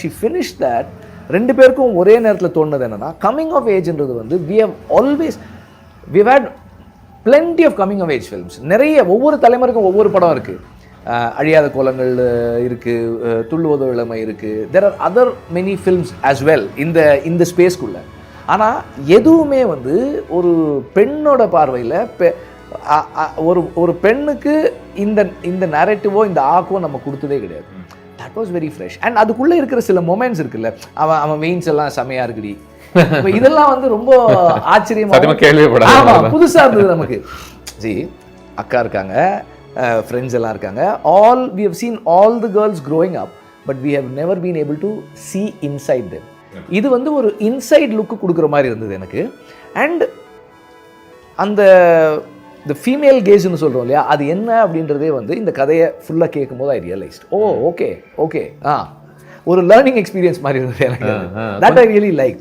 she finished that. ரெண்டு பேருக்கும் ஒரே நேரத்தில் தோணுது என்னன்னா, கம்மிங் ஆஃப் ஏஜ்ன்றது வந்து we've had plenty of coming of age films. நிறைய ஒவ்வொரு தலைமுறைக்கும் ஒவ்வொரு படம் இருக்கு. அழியாத கோலங்கள் இருக்கு, துள்ளுவதோ இளமை இருக்கு. there are other many films as well இந்த ஸ்பேஸ்க்குள்ள. ஆனால் எதுவுமே வந்து ஒரு பெண்ணோட பார்வையில் ஒரு பெண்ணுக்கு இந்த நேரட்டிவோ இந்த ஆக்கோ நம்ம கொடுத்ததே கிடையாது. That was very fresh. And அதுக்குள்ளே இருக்கிற சில மொமெண்ட்ஸ் இருக்குல்ல, அவன் வெயின்ஸ் எல்லாம் செமையாக இருக்குடி, இதெல்லாம் வந்து ரொம்ப ஆச்சரியமாக புதுசாக இருந்தது நமக்கு. ஜி அக்கா இருக்காங்க, ஃப்ரெண்ட்ஸ் எல்லாம் இருக்காங்க, we have seen all the girls growing up, but we have never been able to see inside them. இது வந்து ஒரு இன்சைட் லுக்கு கொடுக்குற மாதிரி இருந்தது எனக்கு. அண்ட் அந்த ஃபீமேல் கேஜ்னு சொல்கிறோம் இல்லையா, அது என்ன அப்படின்றதே வந்து இந்த கதையை ஃபுல்லாக கேட்கும் போது ஐ ரியலைஸ்ட், ஓகே ஒரு லேர்னிங் எக்ஸ்பீரியன்ஸ் மாதிரி இருந்தது எனக்கு. That I really like.